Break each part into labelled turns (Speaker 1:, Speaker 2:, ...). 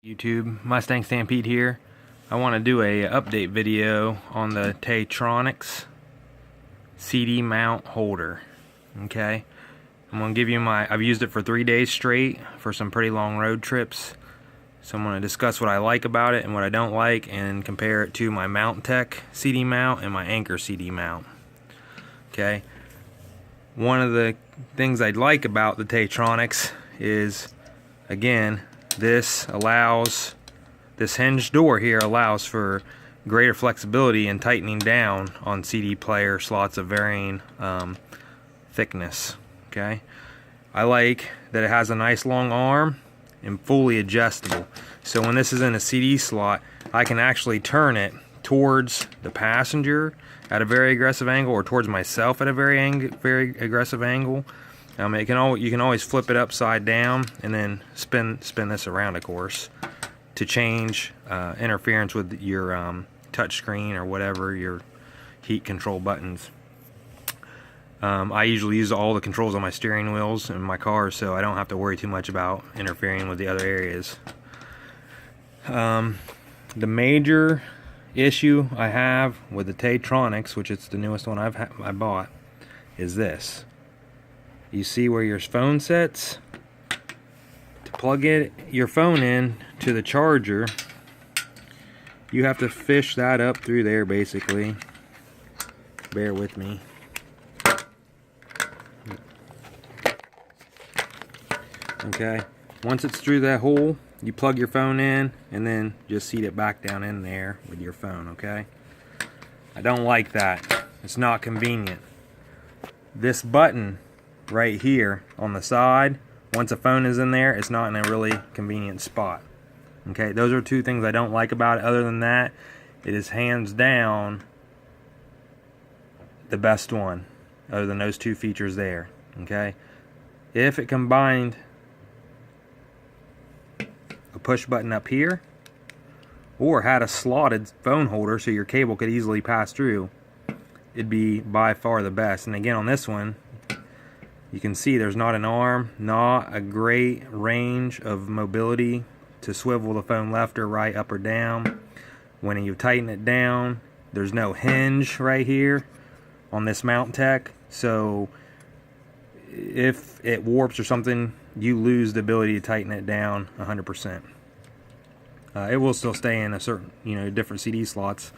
Speaker 1: YouTube, Mustang Stampede here. I want to do a update video on the TaoTronics CD mount holder. Okay, I'm going to give you I've used it for 3 days straight for some pretty long road trips. So I'm going to discuss what I like about it and what I don't like and compare it to my Mount Tech CD mount and my Anchor CD mount. Okay, one of the things I'd like about the TaoTronics is, again, this hinged door here allows for greater flexibility in tightening down on CD player slots of varying thickness. Okay, I like that it has a nice long arm and fully adjustable. So when this is in a CD slot, I can actually turn it towards the passenger at a very aggressive angle, or towards myself at a very aggressive angle. You can always flip it upside down and then spin this around, of course, to change interference with your touch screen or whatever, your heat control buttons. I usually use all the controls on my steering wheels in my car, so I don't have to worry too much about interfering with the other areas. The major issue I have with the TaoTronics, which is the newest one I bought, is this. You see where your phone sits? To plug your phone in to the charger, you have to fish that up through there, basically. Bear with me. Okay, once it's through that hole, you plug your phone in and then just seat it back down in there with your phone. Okay, I don't like that. It's not convenient. This button right here on the side, once a phone is in there, it's not in a really convenient spot. Okay, those are two things I don't like about it. Other than that, it is hands down the best one, other than those two features there. Okay, if it combined a push button up here, or had a slotted phone holder so your cable could easily pass through, it'd be by far the best. And again, on this one, you can see there's not an arm, not a great range of mobility to swivel the phone left or right, up or down. When you tighten it down, there's no hinge right here on this Mount Tech, so if it warps or something, you lose the ability to tighten it down 100%. It will still stay in a certain, different CD slots.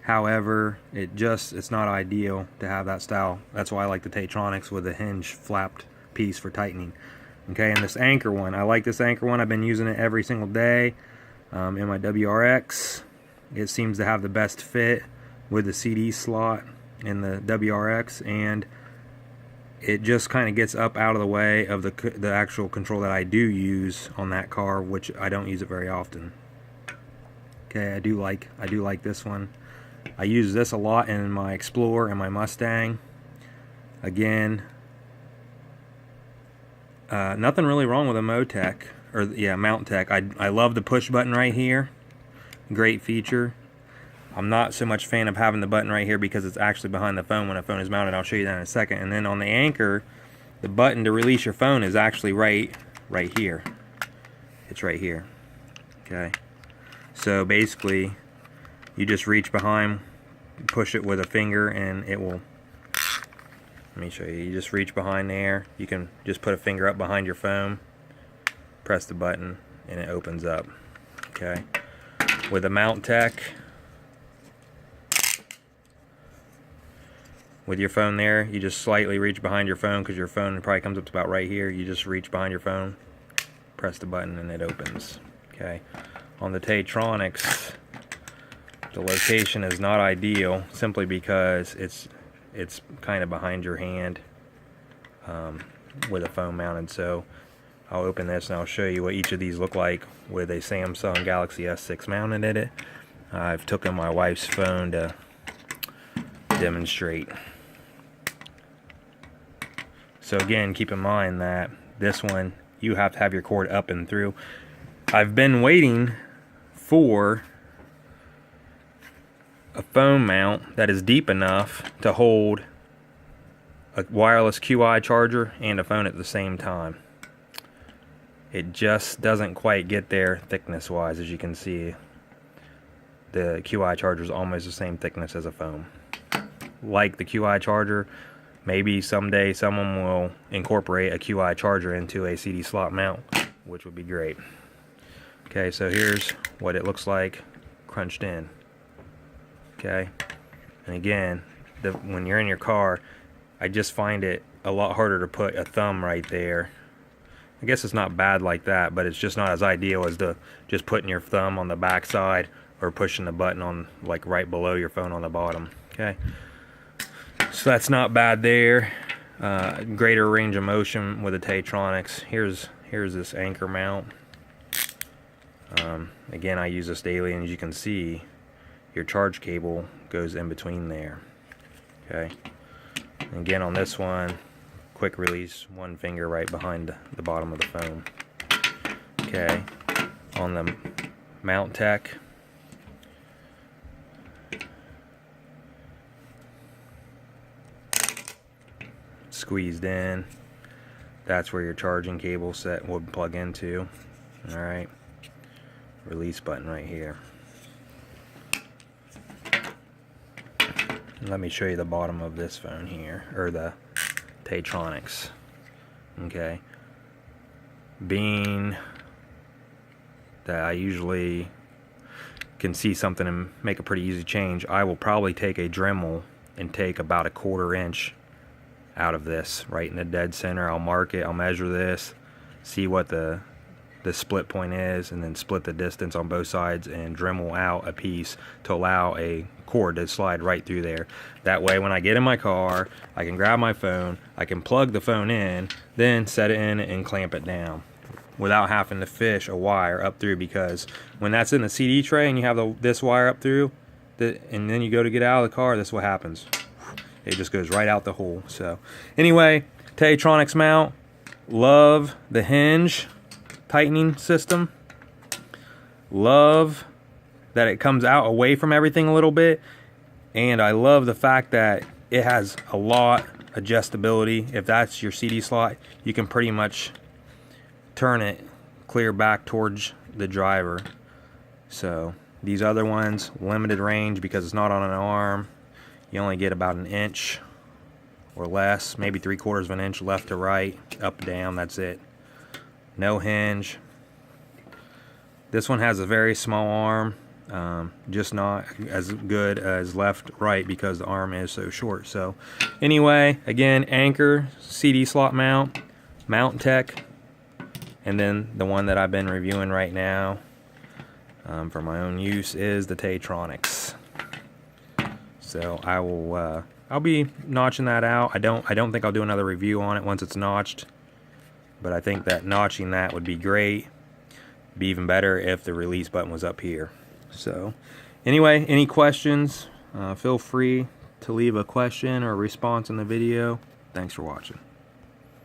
Speaker 1: However, it's not ideal to have that style. That's why I like the TaoTronics with a hinge flapped piece for tightening. Okay, and this Anchor one, I like this Anchor one. I've been using it every single day in my WRX. It seems to have the best fit with the CD slot in the WRX, and it just kind of gets up out of the way of the actual control that I do use on that car, which I don't use it very often. Okay, I do like this one. I use this a lot in my Explorer and my Mustang. Again, nothing really wrong with a Mount Tech. I love the push button right here. Great feature. I'm not so much a fan of having the button right here because it's actually behind the phone when a phone is mounted. I'll show you that in a second. And then on the Anchor, the button to release your phone is actually right here. It's right here. Okay. So basically, you just reach behind, push it with a finger, and it will. Let me show you. You just reach behind there. You can just put a finger up behind your phone, press the button, and it opens up. Okay. With a Mount Tech, with your phone there, you just slightly reach behind your phone, because your phone probably comes up to about right here. You just reach behind your phone, press the button, and it opens. Okay. On the TaoTronics, the location is not ideal, simply because it's kind of behind your hand with a phone mounted. So I'll open this and I'll show you what each of these look like with a Samsung Galaxy S6 mounted in it. I've taken my wife's phone to demonstrate. So again, keep in mind that this one, you have to have your cord up and through. I've been waiting for a phone mount that is deep enough to hold a wireless QI charger and a phone at the same time. it just doesn't quite get there thickness wise. As you can see, the QI charger is almost the same thickness as a foam. Like the QI charger, maybe someday someone will incorporate a QI charger into a CD slot mount, which would be great. Okay, so here's what it looks like crunched in. Okay, and again, when you're in your car, I just find it a lot harder to put a thumb right there. I guess it's not bad like that, but it's just not as ideal as just putting your thumb on the back side or pushing the button on like right below your phone on the bottom. Okay, so that's not bad there. Greater range of motion with the TaoTronics. Here's this anchor mount. Again, I use this daily, and as you can see, your charge cable goes in between there. Okay, and again on this one, quick release, one finger right behind the bottom of the phone. Okay, on the Mount Tech, squeezed in, that's where your charging cable set would plug into. Alright, release button right here. Let me show you the bottom of this phone here, or the TaoTronics. Okay, being that I usually can see something and make a pretty easy change, I will probably take a Dremel and take about a 1/4 inch out of this, right in the dead center. I'll mark it, I'll measure this, see what the split point is, and then split the distance on both sides and Dremel out a piece to allow a cord to slide right through there. That way when I get in my car, I can grab my phone, I can plug the phone in, then set it in and clamp it down without having to fish a wire up through, because when that's in the CD tray and you have this wire up through, and then you go to get out of the car, this is what happens. It just goes right out the hole. So anyway, TaoTronics mount. Love the hinge tightening system. Love that it comes out away from everything a little bit, and I love the fact that it has a lot adjustability. If that's your CD slot, you can pretty much turn it clear back towards the driver. So these other ones, limited range because it's not on an arm. You only get about an inch or less, maybe 3/4 of an inch left to right, up, down, that's it. No hinge. This one has a very small arm, just not as good as left, right, because the arm is so short. So anyway, again, Anchor, CD slot mount, Mount Tech, and then the one that I've been reviewing right now for my own use is the TaoTronics. So I'll be notching that out. I don't think I'll do another review on it once it's notched, but I think that notching that would be great. Be even better if the release button was up here. So anyway, any questions, feel free to leave a question or a response in the video. Thanks for watching.